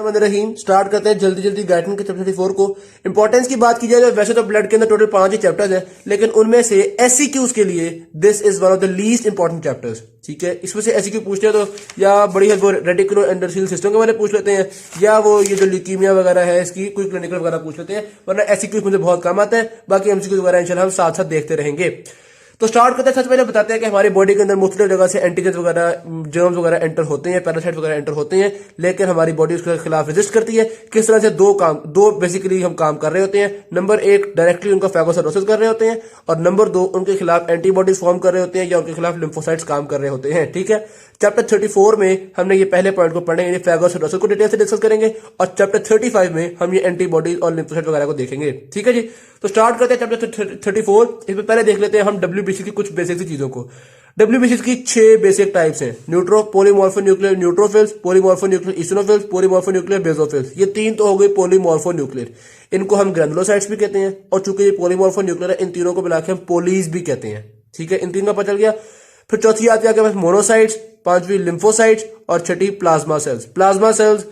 रहीम start करते हैं जल्दी जल्दी गाइडलाइन के चैप्टर 34 को। इंपॉर्टेंस की बात की जाए तो वैसे तो ब्लड के अंदर टोटल 5 ही चैप्टर्स हैं, लेकिन उनमें से एससीक्यूज के लिए this is one of the least important chapters. ठीक है, इसमें से एससीक्यू पूछते हैं तो या बड़ी है वो रेटिकुलो एंडोथेलियल सिस्टम के बारे में पूछ लेते हैं, या वो ये जो ल्यूकीमिया वगैरह है इसकी कोई क्लिनिकल वगैरह पूछ लेते हैं, वरना एससीक्यू मुझे बहुत काम आता है। बाकी एमसीक्यू वगैरह इंशाल्लाह हम साथ साथ देखते रहेंगे। तो स्टार्ट करते हैं, सबसे पहले बताते हैं कि हमारी बॉडी के अंदर मुख्तलिफ जगह से एंटीजन वगैरह, जर्म्स वगैरह एंटर होते हैं, पैरासाइट वगैरह एंटर होते हैं, लेकिन हमारी बॉडी उसके खिलाफ रेजिस्ट करती है। किस तरह से दो बेसिकली हम काम कर रहे होते हैं। नंबर 1 डायरेक्टली उनका फैगोसाइटोसिस कर रहे होते हैं, और नंबर 2 उनके खिलाफ एंटीबॉडीज फॉर्म कर रहे होते हैं या उनके खिलाफ लिम्फोसाइट्स काम कर रहे होते हैं। ठीक है, चैप्टर 34 में हमने ये पहले पॉइंट को पढ़ेंगे, फैगोसाइटोसिस को डिटेल से डिस्कस करेंगे, और चैप्टर 35 में हम ये एंटीबॉडीज और लिम्फोसाइट वगैरह को देखेंगे। ठीक है जी, तो स्टार्ट करते हैं चैप्टर 34। इसमें पहले देख लेते हैं हम डब्ल्यूबीसी की कुछ बेसिक सी चीजों को। डब्ल्यूबीसी की 6 बेसिक टाइप्स हैं, neutro polymorphonuclear neutrophils, polymorphonuclear eosinophils, polymorphonuclear basophils. ये 3 तो हो गई पॉलीमॉर्फोन्यूक्लियर, इनको हम ग्रैनुलोसाइट्स भी कहते हैं, और चूंकि ये पॉलीमॉर्फोन्यूक्लियर है इन तीनों को मिलाकर हम पोलीज भी कहते हैं। ठीक है, इन तीन का पता चल गया। फिर चौथी आती है आपके पास मोनोसाइट्स, पांचवी लिम्फोसाइट्स, और छठी प्लाज्मा सेल्स। प्लाज्मा सेल्स,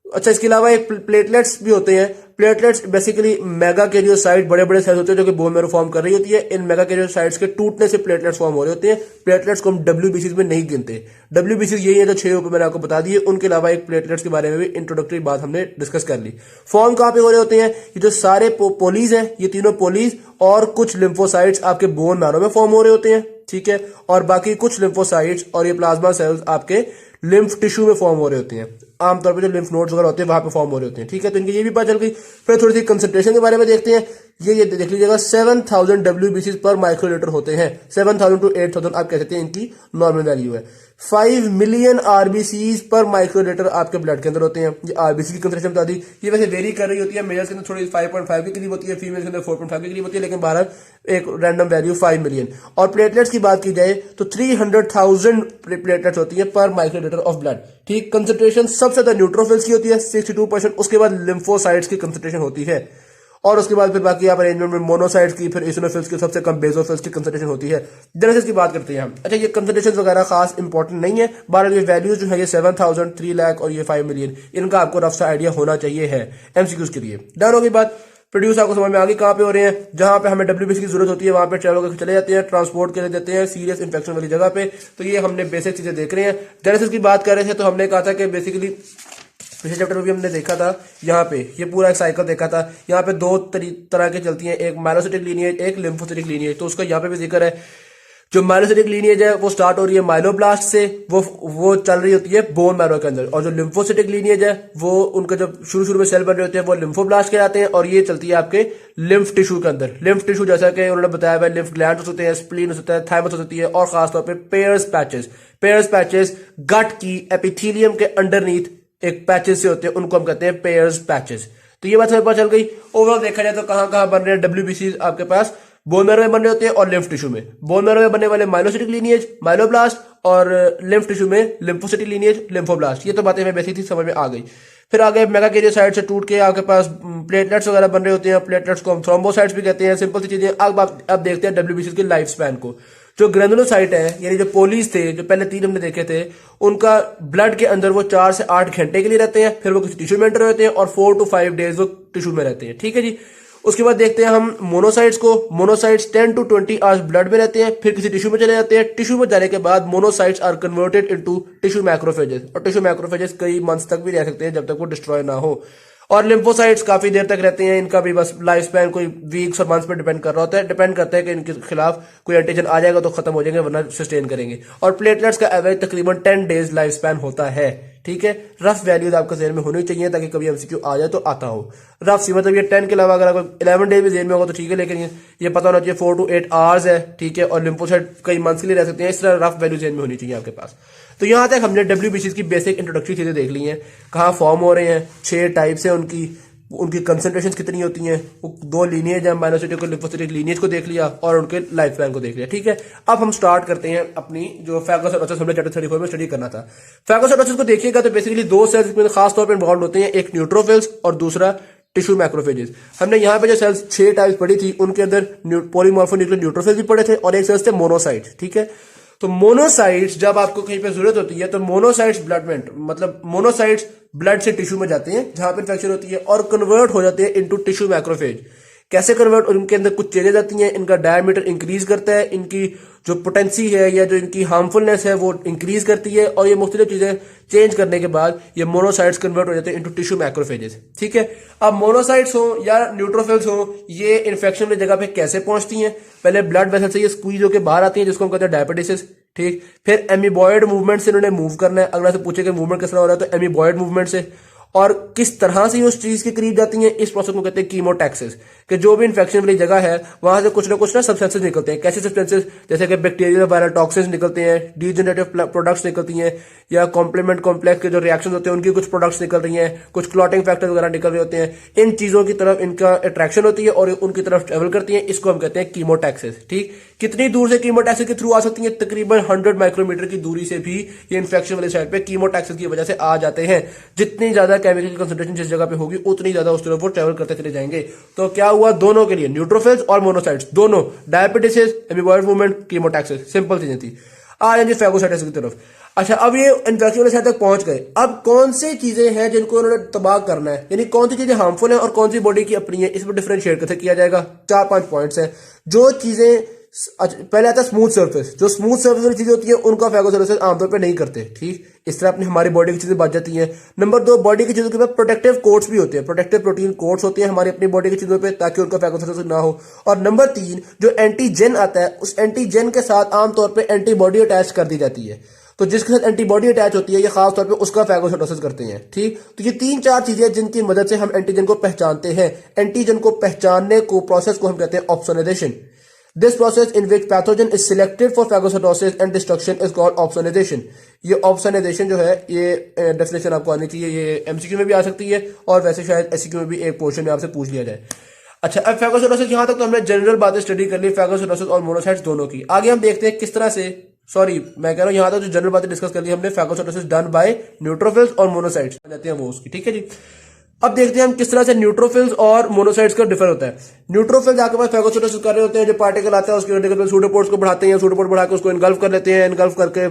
अच्छा इसके अलावा एक प्लेटलेट्स भी होते हैं। प्लेटलेट्स बेसिकली मेगा कैरियोसाइट, बड़े बड़े सेल्स होते हैं जो कि बोन मैरो फॉर्म कर रही होती है। इन मेगा कैरियोसाइट्स के टूटने से प्लेटलेट्स फॉर्म हो रहे होते हैं। प्लेटलेट्स को हम डब्ल्यूबीसी में नहीं गिनते। डब्ल्यूबीसी यही है जो 6 ऊपर मैंने आपको बता दिए। उनके अलावा एक प्लेटलेट्स के बारे में भी इंट्रोडक्टरी बात हमने डिस्कस कर ली। फॉर्म कहां पे हो रहे होते हैं? ये जो सारे पोलीज हैं, ये तीनों पोलीज और कुछ लिम्फोसाइट्स आपके बोन मैरो में फॉर्म हो रहे होते हैं। ठीक है, और बाकी कुछ लिम्फोसाइट्स और ये प्लाज्मा सेल्स आपके लिम्फ टिश्यू में फॉर्म हो रहे होते हैं। आमतौर पे जो लिम्फ नोड्स वगैरह होते हैं वहां पे फॉर्म हो रहे होते हैं। ठीक है, तो इनकी ये भी पता चल गई। फिर थोड़ी सी कंसंट्रेशन के बारे में देखते हैं। ये देख लीजिएगा, 7000 डब्ल्यूबीसी पर माइक्रोलीटर होते हैं। 7000 to 8000 आप कह सकते हैं इनकी नॉर्मल वैल्यू है। 5 मिलियन आरबीसीज पर माइक्रोलीटर आपके ब्लड के अंदर होते हैं। ये आरबीसी की कंसंट्रेशन बता दी। ये वैसे वेरी कर रही होती है, मेल्स के अंदर थोड़ी 5.5 के करीब होती है, फीमेल्स के अंदर 4.5 के करीब होती है, लेकिन बहरहाल एक रैंडम वैल्यू 5 मिलियन। और प्लेटलेट्स की बात की जाए तो 300,000 प्लेटलेट्स होती है पर माइक्रोलीटर ऑफ ब्लड। ठीक, कंसंट्रेशन सबसे ज्यादा न्यूट्रोफिल्स की होती है 62%, उसके बाद लिम्फोसाइट्स की कंसंट्रेशन होती है, और उसके बाद फिर बाकी आप अरेंजमेंट में मोनोसाइट्स की, फिर इसिनोफिल्स की, सबसे कम बेसोफिल्स की कंसंट्रेशन होती है। जेनेसिस की बात करते हैं हम। अच्छा, ये कंसंट्रेशन वगैरह खास इंपॉर्टेंट नहीं है, बहरहाल ये वैल्यूज जो है ये 7000, 3 लाख और ये 5 मिलियन, इनका आपको रफ सा आइडिया होना चाहिए है एमसीक्यूज के लिए। डन होगी बात। प्रोड्यूस आपको समझ में आगे कहां पे हो रहे हैं, जहां पे हमें डब्ल्यूबीसी की जरूरत होती है वहां पे ट्रैवल करके चले जाते हैं, ट्रांसपोर्ट के लिए देते हैं सीरियस इंफेक्शन वाली जगह पे। तो ये हमने बेसिक चीजें देख रहे हैं। जेनेसिस की बात कर रहे थे तो हमने कहा था कि बेसिकली पिछले चैप्टर में भी हमने देखा था, यहाँ पे ये पूरा एक साइकिल देखा था। यहाँ पे 2 तरह की चलती हैं, एक माइलोसिटिक लीनिएज, एक लिम्फोसिटिक लीनिएज। तो उसका यहाँ पे भी जिक्र है। जो माइलोसिटिक लीनिएज है वो स्टार्ट हो रही है माइलोब्लास्ट से, वो चल रही होती है बोन मैरो के अंदर, और जो लिम्फोसिटिक लीनिएज है वो उनका जब शुरू में सेल बन रहे होते हैं वो लिम्फोब्लास्ट कहलाते हैं, और ये चलती है आपके लिम्फ टिश्यू के अंदर। लिम्फ टिश्यू जैसा कि उन्होंने बताया हुआ, लिम्फ ग्लैंड होते हैं, स्प्लीन होता है, थाइमस होती है, और खासतौर पर पेयर्स पैचेस गट की एपिथेलियम के अंडरनीथ एक पैचेस से होते हैं, उनको हम कहते हैं पेयर्स पैचेस। तो ये बात हमें पता चल गई। ओवरऑल देखा जाए तो कहां कहां बन रहे हैं डब्ल्यूबीसी आपके पास, बोन मैरो में बन रहे होते हैं और लिम्फ टिश्यू में। बोन मैरो में बनने वाले माइलोसिटिक लीनिएज माइलोब्लास्ट, और लिम्फ टिश्यू में लिम्फोसिटिक लीनिएज लिम्फोब्लास्ट। ये तो बातें हमें बेसिक थी, समझ में आ गई। फिर आगे मेगा कैरियोसाइट से टूट के आपके पास प्लेटलेट्स वगैरह बन रहे होते हैं। प्लेटलेट्स को हम थ्रोम्बोसाइट्स भी कहते हैं। सिंपल सी चीजें। अब देखते हैं डब्ल्यूबीसी के लाइफ स्पैन को। जो ग्रैनुलोसाइट है, यानी जो पोलीज थे, जो पहले 3 हमने देखे थे, उनका ब्लड के अंदर वो 4 से 8 घंटे के लिए रहते हैं, फिर वो किसी टिश्यू में एंटर होते हैं, और 4 to 5 डेज वो टिश्यू में रहते हैं। ठीक है जी। उसके बाद देखते हैं हम मोनोसाइट्स को। मोनोसाइट्स 10 to 20 आवर्स ब्लड में रहते हैं, फिर किसी टिश्यू में चले जाते हैं। टिश्यू में जाने के बाद monocytes are converted into tissue macrophages, और टिश्यू मैक्रोफेजेस कई मंथ्स तक भी रह सकते हैं जब तक वो डिस्ट्रॉय ना हो। और लिम्फोसाइट्स काफी देर तक रहते हैं, इनका भी बस लाइफ स्पैन कोई वीक्स और मंथ्स पर डिपेंड कर रहा होता है। डिपेंड करता है कि इनके खिलाफ कोई एंटीजन आ जाएगा तो खत्म हो जाएंगे, वरना सस्टेन करेंगे। और प्लेटलेट्स का एवरेज तकरीबन 10 डेज लाइफ स्पैन होता है। ठीक है, रफ वैल्यूज आपके ज़हन में होनी चाहिए ताकि कभी एमसीक्यू आ जाए तो आता हो। रफ सी मतलब ये 10 के अलावा अगर कोई 11 डेज में ज़हन में होगा तो ठीक है, लेकिन ये पता होना चाहिए 4 to 8 आवर्स है। ठीक है, और लिम्फोसाइट कई मंथ्स के लिए रह सकते हैं। इस तरह रफ वैल्यू ज़हन में होनी चाहिए आपके पास। तो यहां तक हमने डब्ल्यूबीसी की बेसिक इंट्रोडक्टरी चीजें देख ली हैं, कहाँ फॉर्म हो रहे हैं, 6 टाइप्स है उनकी कंसंट्रेशन कितनी होती हैं, वो 2 लीनिएज है, माइलोसिटिक और लिम्फोसिटिक लीनिएज को देख लिया, और उनके लाइफ स्पैन को देख लिया। ठीक है, अब हम स्टार्ट करते हैं अपनी जो फैगोसाइटोसिस हमने चैप्टर 34 में स्टडी करना था। फैगोसाइटोसिस को देखिएगा तो बेसिकली 2 सेल्स में खास तौर पर इन्वॉल्व होते हैं, एक न्यूट्रोफिल्स और दूसरा टिश्यू मैक्रोफेजेस। हमने यहाँ पे जो सेल्स 6 टाइप्स पढ़ी थी, उनके अंदर पॉलीमॉर्फोन्यूक्लियर न्यूट्रोफिल्स भी पढ़े थे, और एक सेल्स थे मोनोसाइट्स। ठीक है, तो मोनोसाइट्स जब आपको कहीं पे जरूरत होती है तो मोनोसाइट्स ब्लड में मतलब मोनोसाइट्स ब्लड से टिश्यू में जाते हैं जहां पर इन्फेक्शन होती है और कन्वर्ट हो जाते हैं इनटू टिश्यू मैक्रोफेज। कैसे कन्वर्ट, और इनके अंदर कुछ चेंजेस आती हैं, इनका डायमीटर इंक्रीज करता है, इनकी जो पोटेंसी है या जो इनकी हार्मफुलनेस है वो इंक्रीज करती है, और ये मुख्तलिफ चीजें चेंज करने के बाद ये मोनोसाइट्स कन्वर्ट हो जाते हैं इनटू टिश्यू मैक्रोफेजेस। ठीक है, अब मोनोसाइट्स हो या न्यूट्रोफिल्स हो, ये इन्फेक्शन वाली जगह पे कैसे पहुंचती हैं? पहले ब्लड वेसल से ये स्क्वीज होकर बाहर आती है जिसको हम कहते हैं डायपेटिसिस। ठीक, फिर एमीबॉयड मूवमेंट से इन्होंने मूव करना है। अगला से पूछे कि मूवमेंट किस तरह हो रहा है, तो एमीबॉयड मूवमेंट से। और किस तरह से उस चीज के करीब जाती हैं, इस प्रोसेस को कहते हैं कीमोटैक्सिस, कि जो भी इन्फेक्शन वाली जगह है वहां से कुछ ना सब्सटेंसेस निकलते हैं। कैसे सब्सटेंसेस? जैसे कि बैक्टीरियल वायरल टॉक्सिन्स निकलते हैं, डीजेनरेटिव प्रोडक्ट्स निकलती हैं, या कॉम्प्लीमेंट कॉम्प्लेक्स के जो रिएक्शन होते हैं उनकी कुछ प्रोडक्ट्स निकल रही हैं, कुछ क्लॉटिंग फैक्टर वगैरह निकल रहे होते हैं। इन चीजों की तरफ इनका अट्रैक्शन होती है और उनकी तरफ ट्रेवल करती है, इसको हम कहते हैं कीमोटैक्सिस। ठीक, कितनी दूर से कीमोटैक्सिस के थ्रू आ सकती है? तकरीबन 100 माइक्रोमीटर की दूरी से भी ये इन्फेक्शन वाली साइड पे कीमोटैक्सिस की वजह से आ जाते हैं। जितनी ज्यादा केमिकल कंसंट्रेशन जिस जगह पे होगी उतनी ज्यादा उस तरफ वो ट्रेवल करते चले जाएंगे। तो क्या हुआ? दोनों के लिए, न्यूट्रोफिल्स और मोनोसाइट्स दोनों, डायबिटिसिस, एमीबॉयड मूवमेंट, कीमोटैक्सिस, सिंपल चीजें थी। आ जाएंगे फेगोसाइटिस की तरफ। अच्छा, अब ये इन्फेक्शन वाली साइड तक पहुंच गए। अब कौन सी चीजें हैं जिनको उन्होंने तबाह करना है, यानी कौन सी चीजें हार्मफुल हैं और कौन सी बॉडी की अपनी है, इस पर डिफरेंशिएट कैसे किया जाएगा? 4-5 पॉइंट्स हैं। जो चीजें, पहले आता है स्मूथ सर्फेस। जो स्मूथ सर्फेस वाली चीजें होती है उनका फेगोसाइटोसिस आमतौर पे नहीं करते। ठीक, इस तरह अपनी हमारी बॉडी की चीजें बच जाती हैं। नंबर 2, बॉडी की चीजों के बाद प्रोटेक्टिव कोट्स भी होते हैं, प्रोटेक्टिव प्रोटीन कोट्स होते हैं हमारी अपनी बॉडी की चीजों पे, ताकि उनका फेगोसाइटोसिस ना हो। और नंबर 3, जो एंटीजेन आता है उस एंटीजेन के साथ आमतौर पर एंटीबॉडी अटैच कर दी जाती है। तो जिसके साथ एंटीबॉडी अटैच होती है ये खास तौर पे उसका फेगोसाइटोसिस करते हैं। ठीक, तो ये 3-4 चीजें जिनकी मदद से हम एंटीजन को पहचानते हैं। एंटीजन को पहचानने को प्रोसेस को हम कहते हैं opsonization. This process in which pathogen is selected for phagocytosis and destruction is called opsonization. ये opsonization जो है, ये डेफिनेशन आपको आनी चाहिए, ये एमसीक्यू में भी आ सकती है और वैसे शायद एससीक्यू में भी एक पोर्शन में आपसे पूछ लिया जाए। अच्छा, अब फेगोसाइटोसिस यहां तक तो हमने जनरल बातें स्टडी कर ली फेगोसाइटोसिस और मोनोसाइट्स दोनों की। आगे हम देखते हैं किस तरह से, सॉरी मैं कह रहा हूं यहां तक जो जनरल बातें डिस्कस कर ली हमने, फेगोसाइटोसिस डन बाय न्यूट्रोफिल्स और मोनोसाइट्स जाते हैं वो उसकी। ठीक है जी, अब देखते हैं हम किस तरह से न्यूट्रोफिल्स और मोनोसाइट्स का डिफर होता है। न्यूट्रोफिल्स आपके पास फेगोसाइटोसिस कर रहे होते हैं, जो पार्टिकल आता है उसके रेडिकल सूडोपोड्स को बढ़ाते हैं, सूडोपोड बढ़ा के उसको इनगल्फ कर लेते हैं, इनगल्फ करके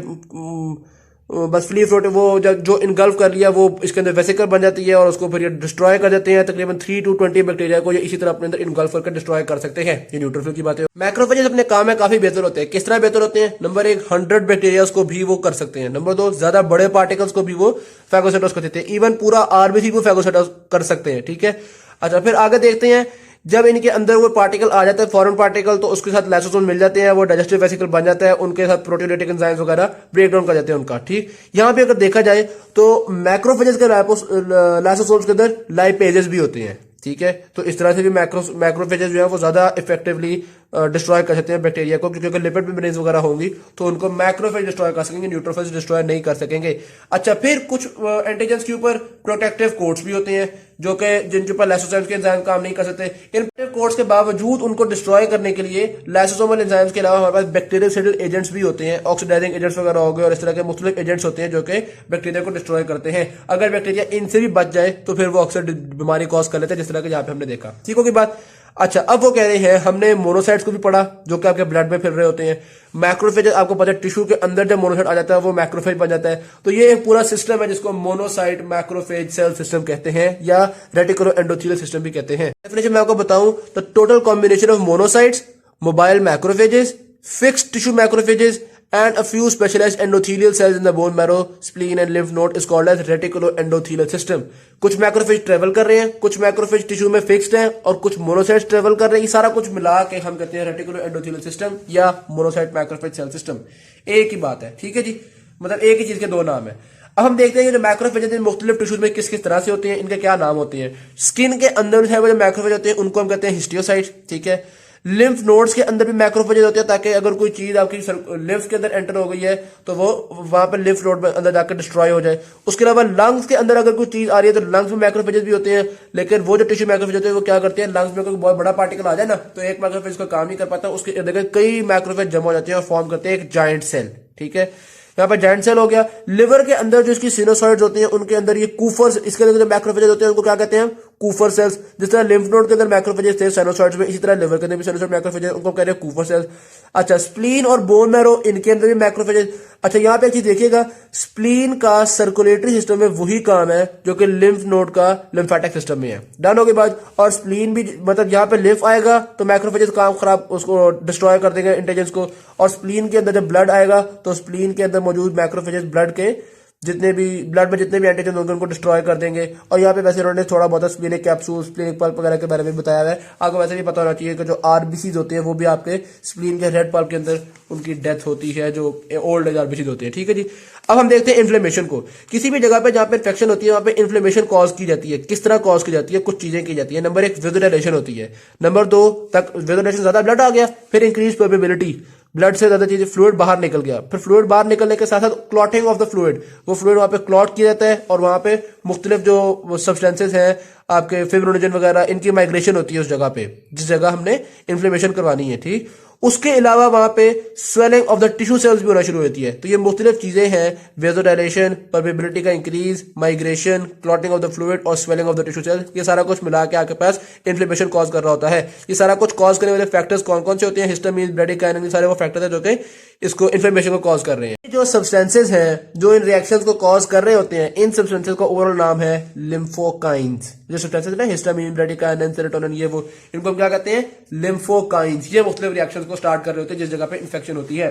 बस फ्ली फ्लोट वो जो इनगल्फ कर लिया वो इसके अंदर वेसिकल बन जाती है और उसको फिर ये डिस्ट्रॉय कर देते हैं। तकरीबन 3 to 20 बैक्टीरिया को ये इसी तरह अपने अंदर इनगल्फ करके डिस्ट्रॉय कर सकते हैं। ये न्यूट्रोफिल की बात है। मैक्रोफेजेस अपने काम में काफी बेहतर होते हैं। किस तरह बेहतर होते हैं? नंबर 1, 100 बैक्टीरिया को भी वो कर सकते हैं। नंबर 2, ज्यादा बड़े पार्टिकल्स को भी वो फेगोसाइटोस कर देते हैं। इवन पूरा आरबीसी को फेगोसाइटोस कर सकते हैं। ठीक है, अच्छा फिर आगे देखते हैं, जब इनके अंदर वो पार्टिकल आ जाता है फॉरेन पार्टिकल, तो उसके साथ लाइसोसोम मिल जाते हैं, वो डाइजेस्टिव वेसिकल बन जाता है, उनके साथ प्रोटीयोलिटिक एंजाइम्स वगैरह ब्रेक डाउन कर जाते हैं उनका। ठीक, यहां पे अगर देखा जाए तो मैक्रोफेजेस के लाइसोसोम्स के अंदर लाइपेजेस भी होते हैं। ठीक है, तो इस तरह से भी मैक्रोफेजेस जो है वो ज्यादा इफेक्टिवली डिस्ट्रॉय कर सकते हैं बैक्टीरिया को, क्योंकि लिपिड मेम्ब्रेन्स वगैरह होंगी तो उनको मैक्रोफेज डिस्ट्रॉय कर सकेंगे, न्यूट्रोफेज डिस्ट्रॉय नहीं कर सकेंगे। अच्छा, फिर कुछ एंटीजेंस के ऊपर प्रोटेक्टिव कोट्स भी होते हैं जो कि जिनके ऊपर लाइसोसोम्स के एंजाइम काम नहीं कर सकते। इन प्रोटेक्टिव कोट्स के बावजूद उनको डिस्ट्रॉय करने के लिए लाइसोसोमल एंजाइम्स के अलावा हमारे पास बैक्टीरियल एजेंट्स भी होते हैं, ऑक्सीडाइजिंग एजेंट्स वगैरह हो गए और इस तरह के मुख्तलिफ एजेंट्स होते हैं जो कि बैक्टीरिया को डिस्ट्रॉय करते हैं। अगर बैक्टीरिया इनसे भी बच जाए तो फिर वो अक्सर बीमारी कॉज कर लेते हैं, जिस तरह के यहाँ पे हमने देखा। ठीक होगी बात। अच्छा, अब वो कह रहे हैं, हमने मोनोसाइट्स को भी पढ़ा जो कि आपके ब्लड में फिर रहे होते हैं। मैक्रोफेज आपको पता है टिश्यू के अंदर जब मोनोसाइट आ जाता है वो मैक्रोफेज बन जाता है। तो ये एक पूरा सिस्टम है जिसको मोनोसाइट मैक्रोफेज सेल सिस्टम कहते हैं या रेटिकुलो एंडोथेलियल सिस्टम भी कहते हैं। डेफिनेशन मैं आपको बताऊं तो total combination of monocytes, mobile macrophages, fixed tissue macrophages and a few specialized endothelial cells in the bone marrow, spleen and lymph node is called as reticuloendothelial system. कुछ macrophage travel कर रहे हैं, कुछ macrophage tissue में fixed हैं और कुछ monocytes travel कर रहे हैं। ये सारा कुछ मिला के हम कहते हैं रेटिकुलोएंडोथेलियल सिस्टम या मोनोसाइट मैक्रोफेज सेल सिस्टम। एक ही बात है। ठीक है जी, मतलब एक ही चीज के दो नाम है। अब हम देखते हैं जो मैक्रोफेज हैं मुख्तलिफ टिश्यूज में किस किस तरह से होते हैं, इनके क्या नाम होते हैं। स्किन के अंदर है वो जो मैक्रोफेज होते हैं उनको हम कहते हैं हिस्टियोसाइट्स। ठीक है, लिम्फ नोड्स के अंदर भी मैक्रोफेजेस होते हैं ताकि अगर कोई चीज आपकी लिम्फ के अंदर एंटर हो गई है तो वो वहां पर लिम्फ नोड में अंदर जाकर डिस्ट्रॉय हो जाए। उसके अलावा लंग्स के अंदर अगर कोई चीज आ रही है तो लंग्स में मैक्रोफेजेस भी होते हैं, लेकिन वो जो टिश्यू मैक्रोफेज होते हैं वो क्या करते हैं, लंग्स में कोई बहुत बड़ा पार्टिकल आ जाए ना तो एक मैक्रोफेज का काम नहीं कर पाता, उसके इर्द गिर्द कई मैक्रोफेज जमा हो जाते हैं और फॉर्म करते हैं एक जायंट सेल। ठीक है, यहाँ पर जायंट सेल हो गया। लिवर के अंदर जो इसकी सिनोसॉइड्स होते हैं उनके अंदर ये कूफर्स, इसके अंदर जो मैक्रोफेजेस होते हैं उनको क्या कहते हैं, कूफर सेल्स। जिस तरह लिम्फ नोड के अंदर मैक्रोफेजेस थे साइनोसॉइड्स में, इसी तरह लिवर के अंदर भी साइनोसॉइड मैक्रोफेजेस, उनको कह रहे हैं कूफर सेल्स। अच्छा, स्प्लीन और बोन मैरो, इनके अंदर भी मैक्रोफेजेस। अच्छा, यहाँ पे एक चीज देखिएगा, स्प्लीन का सर्कुलेटरी सिस्टम में वही काम है जो कि लिम्फ नोड का लिम्फेटिक सिस्टम में है। डन हो गई बात। और स्प्लीन भी, मतलब यहाँ पे लिम्फ आएगा तो मैक्रोफेजेस काम खराब, उसको डिस्ट्रॉय कर देंगे इंटेलिजेंस को। और स्प्लीन के अंदर जब ब्लड आएगा तो स्प्लीन के अंदर मौजूद मैक्रोफेजेस ब्लड के जितने भी ब्लड में जितने भी एंटीजन होंगे उनको डिस्ट्रॉय कर देंगे। और यहाँ पे वैसे उन्होंने थोड़ा बहुत स्प्लीनिक कैप्सूल, स्प्लीनिक पल्प वगैरह के बारे में बताया हुआ है। आपको वैसे भी पता होना चाहिए कि जो आरबीसीज होते हैं वो भी आपके स्प्लीन के रेड पल्प के अंदर उनकी डेथ होती है, जो ओल्ड एज आरबीसीज होते हैं। ठीक है जी। अब हम देखते हैं इन्फ्लेमेशन को। किसी भी जगह पे जहां पे इन्फेक्शन होती है वहां पे इन्फ्लेमेशन कॉज की जाती है। किस तरह कॉज की जाती है? कुछ चीजें की जाती है। नंबर 1 वेजोडाइलेशन होती है। नंबर 2 तक वेजोडाइलेशन, ज्यादा ब्लड आ गया, फिर इंक्रीज परमेबिलिटी, ब्लड से ज्यादा चीजें फ्लूइड बाहर निकल गया, फिर फ्लूइड बाहर निकलने के साथ साथ क्लॉटिंग ऑफ द फ्लूइड, वो फ्लूइड वहां पे क्लॉट किया जाता है और वहां पे मुख्तलिफ जो सब्सटेंसेस हैं आपके फिब्रिनोजन वगैरह, इनकी माइग्रेशन होती है उस जगह पे जिस जगह हमने इन्फ्लेमेशन करवानी है। ठीक, उसके अलावा वहां पे swelling of the tissue sales भी होना शुरू होती है। तो ये मुख्तलिफ चीजें हैं, वेजोडाइलेशन, परमेबिलिटी का increase, migration, clotting of the fluid और swelling of the tissue cells, ये सारा कुछ मिला के आपके पास इन्फ्लेमेशन कॉज कर रहा होता है। ये सारा कुछ कॉज करने वाले फैक्टर्स कौन कौन से होते हैं? हिस्टामिन, ब्रेडिकाइनिन, ये सारे वो फैक्टर्स हैं जो कि इसको इन्फ्लेमेशन को कॉज कर रहे हैं। जो सब्सटेंसेस हैं जो इन रिएक्शंस को कॉज कर रहे होते हैं, इन सब्सटेंसेस का ओवरऑल नाम है लिम्फोकाइंस। जो सब्सटेंसेस है हिस्टामिन, ब्रेडिकाइनिन, सेरोटोनिन, ये वो, इनको हम क्या कहते हैं? लिम्फोकाइंस। ये मुख्तलिफ रिएक्शंस को स्टार्ट कर रहे होते हैं जिस जगह पे इन्फेक्शन होती है।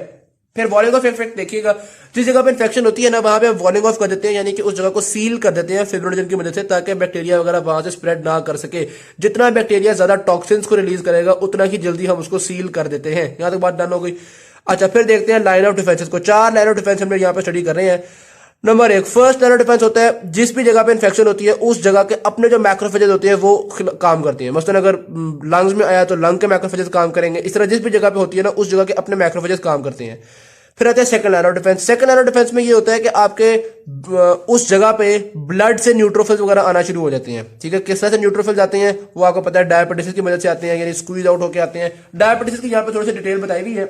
फिर वॉलिंग ऑफ इफेक्ट देखिएगा, जिस जगह पे इन्फेक्शन होती है ना वहां पे वॉलिंग ऑफ कर देते हैं, यानी कि उस जगह को सील कर देते हैं फिब्रिनोजन की मदद से, ताकि बैक्टीरिया वगैरह वहां से स्प्रेड ना कर सके। जितना बैक्टीरिया ज्यादा टॉक्सिन्स को रिलीज करेगा उतना ही जल्दी हम उसको सील कर देते हैं। यहां तक बात डन हो गई। अच्छा, फिर देखते हैं लाइन ऑफ डिफेंसेस को। 4 लाइन ऑफ डिफेंस हम लोग यहाँ पे स्टडी कर रहे हैं। Number 1, first line of defence होता है जिस भी जगह पे इन्फेक्शन होती है उस जगह के अपने जो मैक्रोफेजेस होते हैं वो काम करते हैं। मसलन अगर लंग्स में आया तो लंग के मैक्रोफेजेस काम करेंगे। इस तरह जिस भी जगह पे होती है ना उस जगह के अपने मैक्रोफेजेस काम करते हैं। फिर आता है second line of defence. Second line of defence में ये होता है कि आपके उस जगह पे ब्लड से न्यूट्रोफिल्स वगैरह आना शुरू हो जाते हैं। ठीक है, किस तरह से न्यूट्रोफिल्स आते हैं वो आपको पता है, डायबिटीज की मदद से आते हैं, यानी स्क्वीज आउट होकर आते हैं। डायबिटीज की यहाँ पे थोड़ी सी डिटेल बताई हुई है।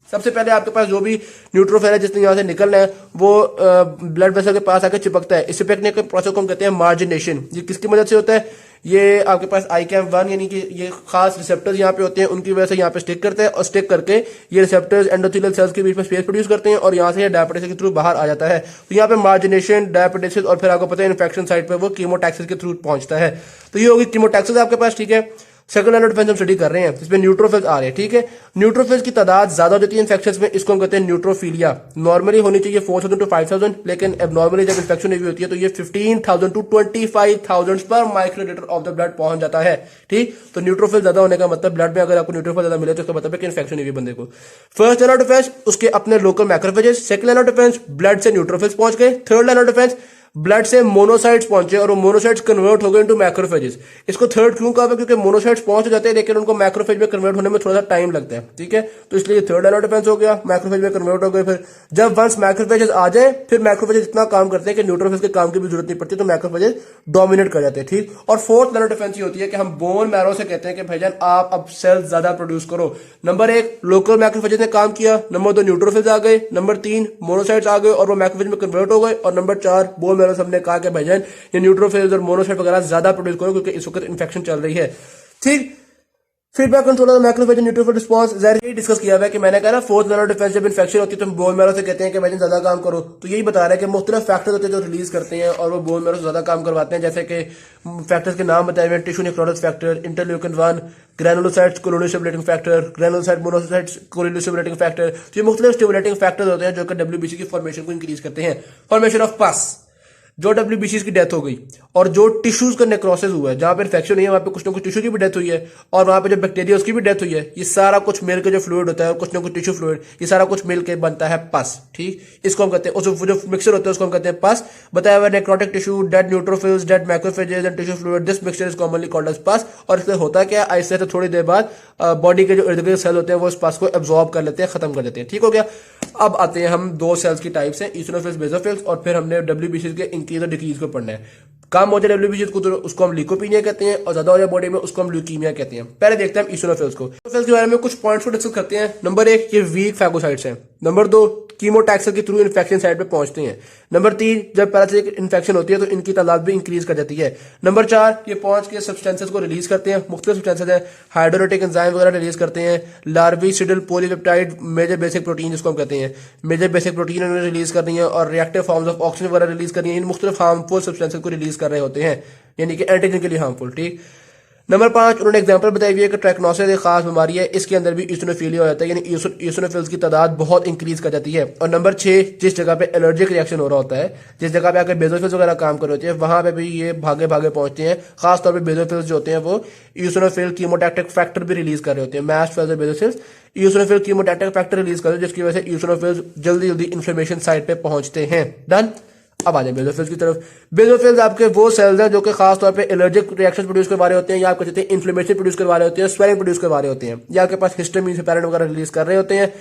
सबसे पहले आपके पास जो भी न्यूट्रोफिल है जिसने यहां से निकलना है वो ब्लड वेसल के पास आकर चिपकता है। इस चिपकने के प्रोसेस को हम कहते हैं मार्जिनेशन। ये किसकी मदद से होता है? ये आपके पास ICAM1 यानी कि ये खास रिसेप्टर्स यहाँ पे होते हैं, उनकी वजह से यहाँ पे स्टिक करते हैं और स्टिक करके ये रिसेप्टर्स एंडोथेलियल सेल्स के बीच में स्पेस प्रोड्यूस करते हैं और यहाँ से ये डायबिटीज के थ्रू बाहर आ जाता है। तो यहाँ पे मार्जिनेशन, डायबिटीज और फिर आपको पता है इन्फेक्शन साइड पे वो कीमोटैक्सिस के थ्रू पहुंचता है। तो ये होगी कीमोटैक्सिस आपके पास। ठीक है, सेकंड लाइन ऑफ डिफेंस हम स्टडी कर रहे हैं, इसमें न्यूट्रोफिल्स आ रहे हैं। ठीक है, न्यूट्रोफिल्स की तादाद ज्यादा हो जाती है इन्फेक्शंस में, इसको हम कहते हैं न्यूट्रोफिलिया। नॉर्मली होनी चाहिए 4000 to 5000, लेकिन एबनॉर्मली जब इन्फेक्शन हुई होती है तो ये 15000 to 25000 पर माइक्रोलीटर ऑफ द ब्लड पहुंच जाता है। ठीक, तो न्यूट्रोफिल ज्यादा होने का मतलब ब्लड में अगर आपको न्यूट्रोफिल ज्यादा मिले तो इसका मतलब है कि इन्फेक्शन हुई बंदे को। फर्स्ट लाइन ऑफ डिफेंस उसके अपने local macrophages. Second line of defence blood से न्यूट्रोफिल्स पहुंच गए। Third line of defence blood से मोनोसाइट्स पहुंचे और वो मोनोसाइट्स कन्वर्ट हो गए इनटू मैक्रोफेजेस। इसको थर्ड क्यों कहा? क्योंकि मोनोसाइट्स पहुंच जाते हैं लेकिन उनको मैक्रोफेज में कन्वर्ट होने में थोड़ा सा टाइम लगता है। ठीक है, तो इसलिए थर्ड लाइन ऑफ डिफेंस हो गया, मैक्रोफेज में कन्वर्ट हो गए। फिर जब वंस मैक्रोफेजेस आ जाए फिर मैक्रोफेजेस इतना काम करते हैं कि न्यूट्रोफिल्स के काम की भी जरूरत नहीं पड़ती, तो मैक्रोफेजेस डोमिनेट कर जाते हैं। ठीक, और फोर्थ लाइन ऑफ डिफेंस ये होती है कि हम बोन मैरो से कहते हैं कि भाईजान आप अब सेल्स ज्यादा प्रोड्यूस करो। नंबर 1 लोकल मैक्रोफेजेस ने काम किया, नंबर 2 न्यूट्रोफिल्स आ गए, नंबर 3 मोनोसाइट्स आ गए और वो मैक्रोफेज में कन्वर्ट हो गए, और नंबर 4 बोन मैरो सबने कहा कि ये न्यूट्रोफिल्स और मोनोसाइट वगैरह ज्यादा प्रोड्यूस करो क्योंकि इस वक्त इन्फेक्शन चल रही है। ठीक, feedback control of macrophage and neutrophil response यही डिस्कस किया हुआ है कि मैंने कहा ना फोर्थ लाइन ऑफ डिफेंस जब इन्फेक्शन होती है तो बोन मैरो से कहते हैं कि भाई ज्यादा काम करो। तो यही बता रहा है कि मुख्तलिफ फैक्टर्स होते हैं जो रिलीज करते हैं और वो बोन मैरो से ज्यादा काम करवाते हैं, जैसे कि फैक्टर्स के नाम बताए हुए हैं, tissue necrosis factor, interleukin 1, granulocytes colony stimulating factor, granulocyte monocytes colony stimulating factor. तो ये मुख्तलिफ स्टिमुलेटिंग फैक्टर्स होते हैं जो कि WBC की फॉर्मेशन को इंक्रीज करते हैं। फॉर्मेशन ऑफ पस, जो WBCs की डेथ हो गई और जो टिश्यूज का नेक्रोसिस हुआ है, जहां पे इन्फेक्शन हुई है वहां पे कुछ ना कुछ टिश्यू की भी डेथ हुई है और वहां पे जो बैक्टीरिया उसकी भी डेथ हुई है, ये सारा कुछ मिलकर जो फ्लूइड होता है और कुछ ना कुछ टिश्यू फ्लूइड, ये सारा कुछ मिलकर बनता है पस। ठीक, इसको हम कहते हैं, जो मिक्सचर होता है उसको हम कहते हैं पस। बताया हुआ necrotic tissue, dead neutrophils, dead macrophages and tissue fluid, this mixture is commonly called as pus. और इससे होता क्या है, ऐसे थोड़ी देर बाद बॉडी के जो इर्द गिर्द सेल होते हैं वो इस पस को एब्जॉर्ब कर लेते हैं, खत्म कर देते हैं। ठीक हो गया। अब आते हैं हम 2 सेल्स की टाइप्स हैं, ईओसिनोफिल्स, बेसोफिल्स, और फिर हमने WBCs के इंक्रीज और डिक्रीज को पढ़ना है। कम हो जाए WBCs को तो उसको हम ल्यूकोपीनिया कहते हैं और ज्यादा हो जाए बॉडी में उसको हम ल्यूकीमिया कहते हैं। पहले देखते हैं ईओसिनोफिल्स को। ईओसिनोफिल्स के बारे में कुछ पॉइंट्स को डिस्कस करते हैं। नंबर 1 ये वीक फैगोसाइट्स हैं। नंबर 2 कीमोटैक्सल के थ्रू इन्फेक्शन साइड पे पहुंचते हैं। नंबर 3, जब पैरासिटिक इन्फेक्शन होती है तो इनकी तादाद भी इंक्रीज कर जाती है। नंबर 4, ये पहुंच के सब्सटेंसेस को रिलीज करते हैं, मुख्तलिफ सब्सटेंसेस है, हाइड्रोलिटिक एंजाइम वगैरह रिलीज करते हैं, लार्विसिडल पॉलीपेप्टाइड मेजर बेसिक प्रोटीन जिसको हम कहते हैं, मेजर बेसिक प्रोटीन उन्होंने रिलीज करनी है और रिएक्टिव फॉर्म्स ऑफ ऑक्सीजन वगैरह रिलीज करनी है। इन मुख्तलिफ हार्मफुल सब्सटेंसेस को रिलीज कर रहे होते हैं, यानी कि एंटीजन के लिए हार्मफुल। ठीक। नंबर 5, उन्होंने एग्जांपल बताई हुई है कि ट्रैक्नोसिस एक खास बीमारी है, इसके अंदर भी ईओसिनोफिलिया हो जाता है, यानी ईओसिनोफिल्स की तादाद बहुत इंक्रीज कर जाती है। और नंबर 6, जिस जगह पे एलर्जिक रिएक्शन हो रहा होता है, जिस जगह पे आकर बेजोफिल्स वगैरह काम कर रहे होते हैं, वहां पे भी ये भागे भागे पहुंचते हैं। खासतौर पर बेजोफिल्स जो होते हैं वो ईओसिनोफिल कीमोटैक्टिक फैक्टर भी रिलीज कर रहे होते हैं। मैस्ट फेल्स और बेजोफिल्स ईओसिनोफिल कीमोटैक्टिक फैक्टर रिलीज कर रहे हैं, जिसकी वजह से ईओसिनोफिल्स जल्दी जल्दी इन्फ्लेमेशन साइड पे पहुंचते हैं। डन। अब आ जाए बेजोफिल्स की तरफ। बेजोफिल्स आपके वो सेल्स हैं जो कि खास तौर पे एलर्जिक रिएक्शन प्रोड्यूस करवा रहे होते हैं, या आप कहते हैं इन्फ्लेमेशन प्रोड्यूस करवा रहे होते हैं, स्वेलिंग प्रोड्यूस करवा रहे होते हैं, या आपके पास हिस्टामिन हेपेरिन वगैरह रिलीज कर रहे होते हैं।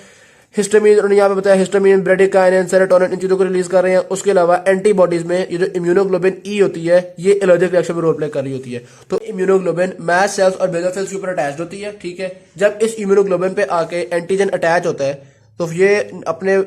हिस्टामिन उन्होंने यहाँ पे बताया, हिस्टामिन, ब्रेडिकाइनिन, सेरोटोनिन, इन चीजों को रिलीज कर रहे हैं। उसके अलावा एंटीबॉडीज में ये जो इम्यूनोग्लोबिन ई होती है, ये एलर्जिक रिएक्शन में रोल प्ले कर रही होती है। तो इम्यूनोग्लोबिन मैस्ट सेल्स और बेजोफिल्स के ऊपर अटैच होती है। ठीक है। जब इस इम्यूनोग्लोबिन पे आके एंटीजन अटैच होता है तो ये अपने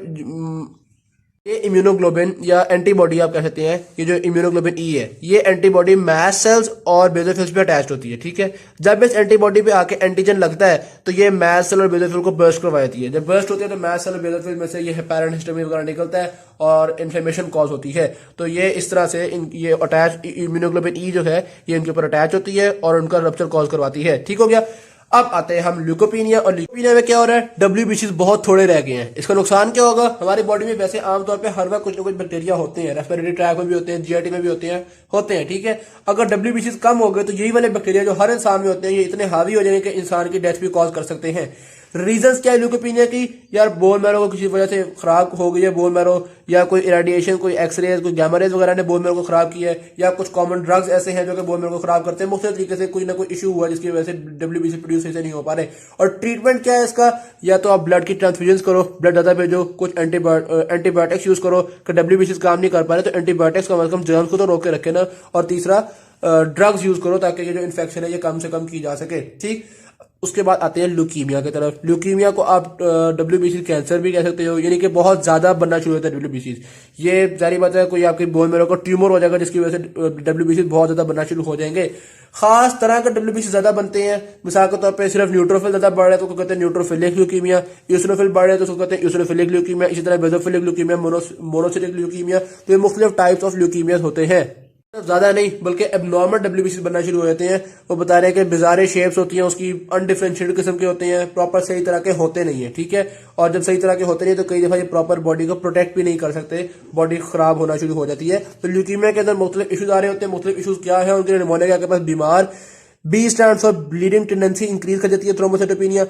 ये इम्यूनोग्लोबिन या एंटीबॉडी आप कह सकते हैं, ये जो इम्यूनोग्लोबिन ई है, ये एंटीबॉडी मैस्ट सेल्स और बेजोफिल्स पे अटैच्ड होती है। ठीक है। जब इस एंटीबॉडी पे आके एंटीजन लगता है तो ये मैस्ट सेल और बेजोफिल को बर्स्ट करवा देती है। जब बर्स्ट होती है तो मैस्ट सेल और बेजोफिल में से ये हेपेरिन, हिस्टामिन वगैरह निकलता है और इन्फ्लेमेशन कॉज होती है। तो ये इस तरह से ये अटैच इम्यूनोग्लोबिन ई जो है ये इनके ऊपर अटैच होती है और उनका रप्चर कॉज करवाती है। ठीक हो गया। अब आते हैं हम ल्यूकोपीनिया, और ल्यूकोपीनिया में क्या हो रहा है, डब्ल्यूबीसीज बहुत थोड़े रह गए हैं। इसका नुकसान क्या होगा, हमारी बॉडी में वैसे आमतौर पे हर वक्त कुछ ना कुछ बैक्टीरिया होते हैं, रेस्पिरेटरी ट्रैक में भी होते हैं, जीआईटी में भी होते हैं। ठीक है। अगर डब्ल्यूबीसीज कम हो गए तो यही वाले बैक्टीरिया जो हर इंसान में होते हैं ये इतने हावी हो जाएंगे कि इंसान की डेथ भी कॉज कर सकते हैं। रीजंस क्या है ल्यूकोपीनिया की, यार बोन मैरो को किसी वजह से खराब हो गई है बोन मैरो, या कोई इरेडिएशन, कोई एक्सरेज, कोई गैमा रेज वगैरह ने बोन मैरो को खराब किया है, या कुछ कॉमन ड्रग्स ऐसे हैं जो कि बोन मैरो को खराब करते हैं। मुख्तलिफ तरीके से कोई ना कोई इशू हुआ जिसकी वजह से डब्ल्यूबीसी प्रोड्यूस ऐसे नहीं हो पा रहे। और ट्रीटमेंट क्या है इसका, या तो आप ब्लड की ट्रांसफ्यूजन करो, ब्लड ज्यादा भेजो, कुछ एंटीबायोटिक्स यूज करो कि डब्ल्यूबीसी काम नहीं कर पा रहे तो एंटीबायोटिक्स का मतलब जर्म्स को तो रोक के रखे ना, और तीसरा ड्रग्स यूज करो ताकि ये जो इन्फेक्शन है ये कम से कम की जा सके। ठीक। उसके बाद आते हैं ल्यूकीमिया की तरफ। ल्यूकीमिया को आप डब्ल्यूबीसी कैंसर भी कह सकते हो, यानी कि बहुत ज्यादा बनना शुरू होता है डब्ल्यूबीसी। ये जारी बात है, कोई आपकी बोन मैरो का ट्यूमर हो जाएगा जिसकी वजह से डब्ल्यूबीसी बहुत ज्यादा बनना शुरू हो जाएंगे। खास तरह के डब्ल्यूबीसी ज्यादा बनते हैं, मिसाल के तौर पे सिर्फ न्यूट्रोफिल ज्यादा बढ़ रहा है तो कहते हैं न्यूट्रोफिलिक ल्यूकीमिया, यूसिनोफिल बढ़ रहे हैं तो उसको कहते हैं यूसिनोफिलिक ल्यूकीमिया, इसी तरह बेजोफिलिक ल्यूकीमिया, मोनोसिटिक ल्यूकीमिया। तो ये मुख्तलिफ टाइप्स ऑफ ल्यूकीमिया होते हैं। ज्यादा नहीं बल्कि एबनॉर्मल डब्ल्यूबीसी बनना शुरू हो जाते हैं। वो बता रहे हैं कि बिजारे शेप्स होती हैं उसकी, अनडिफरेंशिएटेड किस्म के होते हैं, प्रॉपर सही तरह के होते नहीं है। ठीक है। और जब सही तरह के होते नहीं तो कई दफा ये प्रॉपर बॉडी को प्रोटेक्ट भी नहीं कर सकते, बॉडी खराब होना शुरू हो जाती है। तो ल्यूकीमिया के अंदर मुख्तलिफ इशूज आ रहे होते हैं। मुख्तलिफ इशूज क्या है उनके, निमोनिया के आपके पास बीमार, B stand for bleeding tendency increase कर जाती है, thrombocytopenia.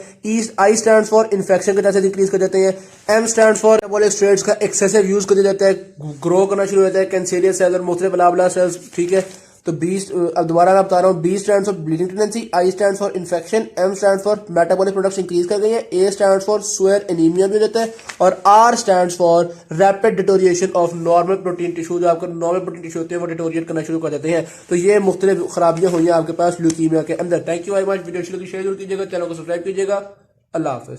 I stand for infection के चांसेस इंक्रीज कर जाते हैं। M stand for metabolic states का एक्सेसिव यूज कर दिया जाता है, ग्रो करना शुरू हो जाता है कैंसेरियस सेल्स और मुख्तलिफ अलाबला सेल्स। ठीक है। तो बी, अब दोबारा मैं बता रहा हूँ, B stand for bleeding tendency, I stand for infection, M stand for metabolic products increase कर गई है, A stand for severe anaemia भी हो जाता है, और R stand for rapid deterioration of normal protein tissue. जो आपके नॉर्मल प्रोटीन टिश्यू होते हैं वो डिटोरिएट करना शुरू कर देते हैं। तो ये मुख्तलिफ खराबियां हुई हैं आपके पास ल्यूकीमिया के अंदर। Thank you very much. Video share जरूर कीजिएगा, चैनल को सब्सक्राइब कीजिएगा। अल्लाह हाफिज।